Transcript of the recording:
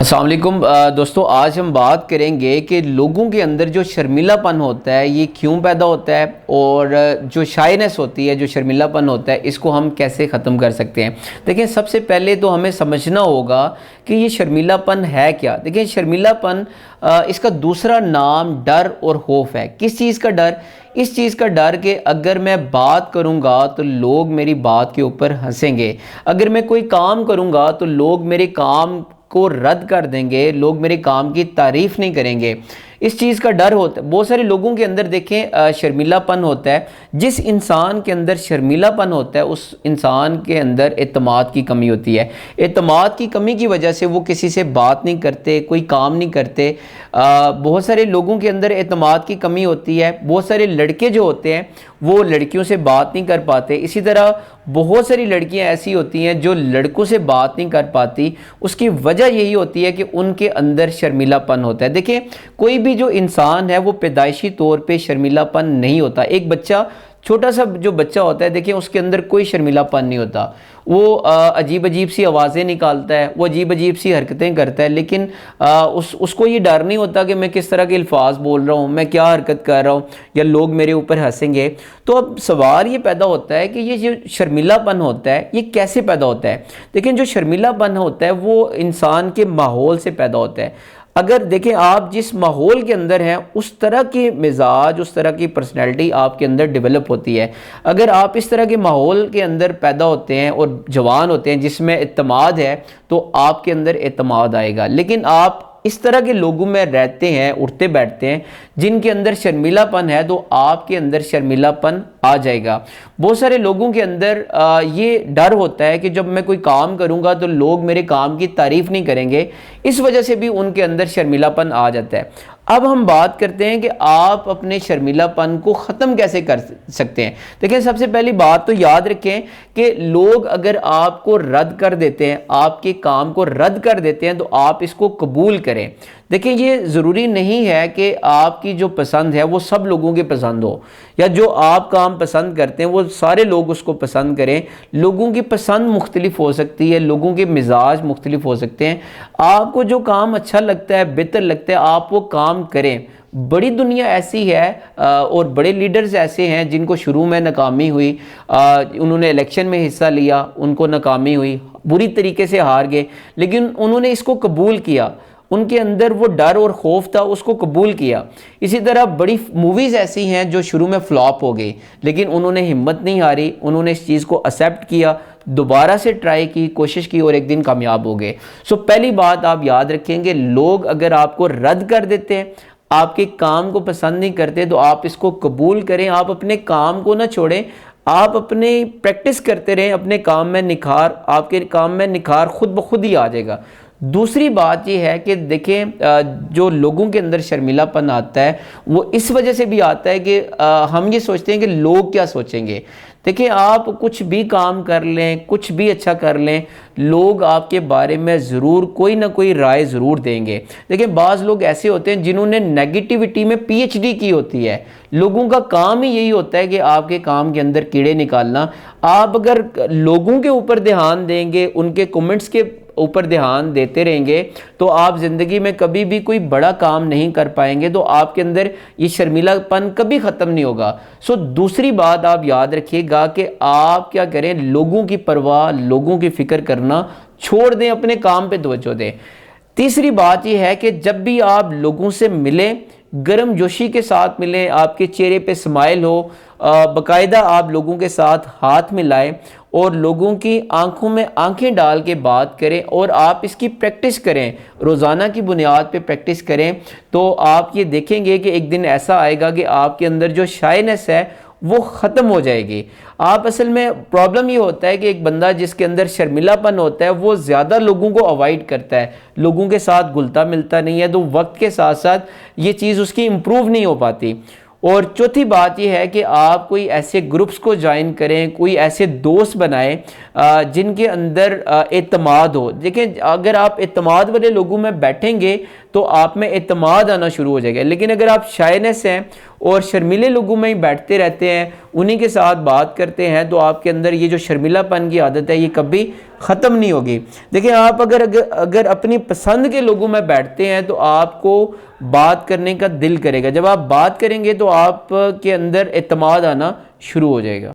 अस्सलाम वालेकुम दोस्तों, आज हम बात करेंगे कि लोगों के अंदर जो शर्मिलापन होता है ये क्यों पैदा होता है और जो शाइनेस होती है, जो शर्मिलापन होता है, इसको हम कैसे ख़त्म कर सकते हैं। देखिए, सबसे पहले तो हमें समझना होगा कि ये शर्मिलापन है क्या। देखिए, शर्मिलापन इसका दूसरा नाम डर और खौफ है। किस चीज़ का डर? इस चीज़ का डर कि अगर मैं बात करूँगा तो लोग मेरी बात के ऊपर हंसेंगे, अगर मैं कोई काम करूँगा तो लोग मेरे काम को रद्द कर देंगे, लोग मेरे काम की तारीफ़ नहीं करेंगे। इस चीज़ का डर होता है। बहुत सारे लोगों के अंदर देखें शर्मिलापन होता है। जिस इंसान के अंदर शर्मिलापन होता है उस इंसान के अंदर एतमाद की कमी होती है। एतमाद की कमी की वजह से वो किसी से बात नहीं करते, कोई काम नहीं करते। बहुत सारे लोगों के अंदर एतमाद की कमी होती है। बहुत सारे लड़के जो होते हैं वो लड़कियों से बात नहीं कर पाते। इसी तरह बहुत सारी लड़कियां ऐसी होती हैं जो लड़कों से बात नहीं कर पाती। उसकी वजह यही होती है कि उनके अंदर शर्मिलापन होता है। देखिए, कोई भी जो इंसान है वो पैदाइशी तौर पे शर्मिलापन नहीं होता। एक बच्चा, छोटा सा जो बच्चा होता है, देखिए उसके अंदर कोई शर्मिलापन नहीं होता। वो अजीब अजीब सी आवाज़ें निकालता है, वो अजीब अजीब सी हरकतें करता है, लेकिन उसको ये डर नहीं होता कि मैं किस तरह के अल्फाज बोल रहा हूँ, मैं क्या हरकत कर रहा हूँ, या लोग मेरे ऊपर हंसेंगे। तो अब सवाल ये पैदा होता है कि ये जो शर्मिलापन होता है ये कैसे पैदा होता है। लेकिन जो शर्मिलापन होता है वो इंसान के माहौल से पैदा होता है। अगर देखें, आप जिस माहौल के अंदर हैं उस तरह की मिजाज, उस तरह की पर्सनैलिटी आपके अंदर डेवलप होती है। अगर आप इस तरह के माहौल के अंदर पैदा होते हैं और जवान होते हैं जिसमें एतमाद है तो आपके अंदर एतमाद आएगा। लेकिन आप इस तरह के लोगों में रहते हैं, उठते बैठते हैं जिनके अंदर शर्मिलापन है, तो आपके अंदर शर्मिलापन आ जाएगा। बहुत सारे लोगों के अंदर ये डर होता है कि जब मैं कोई काम करूंगा तो लोग मेरे काम की तारीफ नहीं करेंगे। इस वजह से भी उनके अंदर शर्मिलापन आ जाता है। अब हम बात करते हैं कि आप अपने शर्मिलापन को ख़त्म कैसे कर सकते हैं। देखिए, सबसे पहली बात तो याद रखें कि लोग अगर आपको रद्द कर देते हैं, आपके काम को रद्द कर देते हैं, तो आप इसको कबूल करें। देखिए, ये ज़रूरी नहीं है कि आपकी जो पसंद है वो सब लोगों की पसंद हो, या जो आप काम पसंद करते हैं वो सारे लोग उसको पसंद करें। लोगों की पसंद मुख्तलिफ हो सकती है, लोगों के मिजाज मुख्तलिफ हो सकते हैं। आपको जो काम अच्छा लगता है, बेहतर लगता है, आप वो काम करें। बड़ी दुनिया ऐसी है और बड़े लीडर्स ऐसे हैं जिनको शुरू में नाकामी हुई, उन्होंने इलेक्शन में हिस्सा लिया, उनको नाकामी हुई, बुरी तरीके से हार गए, लेकिन उन्होंने इसको कबूल किया। उनके अंदर वो डर और खौफ था, उसको कबूल किया। इसी तरह बड़ी मूवीज़ ऐसी हैं जो शुरू में फ्लॉप हो गई, लेकिन उन्होंने हिम्मत नहीं हारी, उन्होंने इस चीज़ को एक्सेप्ट किया, दोबारा से ट्राई की, कोशिश की और एक दिन कामयाब हो गए। सो पहली बात आप याद रखेंगे, लोग अगर आपको रद्द कर देते हैं, आपके काम को पसंद नहीं करते, तो आप इसको कबूल करें। आप अपने काम को ना छोड़ें, आप अपने प्रैक्टिस करते रहें अपने काम में निखार, आपके काम में निखार खुद ब खुद ही आ जाएगा। दूसरी बात यह है कि देखें, जो लोगों के अंदर शर्मिलापन आता है वो इस वजह से भी आता है कि हम ये सोचते हैं कि लोग क्या सोचेंगे। देखिए, आप कुछ भी काम कर लें, कुछ भी अच्छा कर लें, लोग आपके बारे में ज़रूर कोई ना कोई राय ज़रूर देंगे। देखिए, बाज़ लोग ऐसे होते हैं जिन्होंने नेगेटिविटी में पीएचडी की होती है। लोगों का काम ही यही होता है कि आपके काम के अंदर कीड़े निकालना। आप अगर लोगों के ऊपर ध्यान देंगे, उनके कमेंट्स के ऊपर ध्यान देते रहेंगे, तो आप ज़िंदगी में कभी भी कोई बड़ा काम नहीं कर पाएंगे। तो आपके अंदर ये शर्मिलापन कभी ख़त्म नहीं होगा। सो दूसरी बात आप याद रखिएगा कि आप क्या करें, लोगों की परवाह, लोगों की फ़िक्र करना छोड़ दें, अपने काम पे तवज्जो दें। तीसरी बात यह है कि जब भी आप लोगों से मिलें, गर्म जोशी के साथ मिलें, आपके चेहरे पे स्माइल हो, बाकायदा आप लोगों के साथ हाथ मिलाएं और लोगों की आंखों में आंखें डाल के बात करें, और आप इसकी प्रैक्टिस करें, रोज़ाना की बुनियाद पे प्रैक्टिस करें। तो आप ये देखेंगे कि एक दिन ऐसा आएगा कि आपके अंदर जो शाइनेस है वो ख़त्म हो जाएगी। आप असल में प्रॉब्लम ये होता है कि एक बंदा जिसके अंदर शर्मिलापन होता है वो ज़्यादा लोगों को अवॉइड करता है, लोगों के साथ घुलता मिलता नहीं है, तो वक्त के साथ साथ ये चीज़ उसकी इम्प्रूव नहीं हो पाती। और चौथी बात यह है कि आप कोई ऐसे ग्रुप्स को ज्वाइन करें, कोई ऐसे दोस्त बनाएं जिनके अंदर एतमाद हो। देखिए, अगर आप एतमाद वाले लोगों में बैठेंगे तो आप में एतमाद आना शुरू हो जाएगा। लेकिन अगर आप शाइनेस हैं और शर्मीले लोगों में ही बैठते रहते हैं, उन्हीं के साथ बात करते हैं, तो आपके अंदर ये जो शर्मिलापन की आदत है ये कभी ख़त्म नहीं होगी। देखिए, आप अगर अपनी पसंद के लोगों में बैठते हैं तो आपको बात करने का दिल करेगा। जब आप बात करेंगे तो आपके अंदर एतमाद आना शुरू हो जाएगा।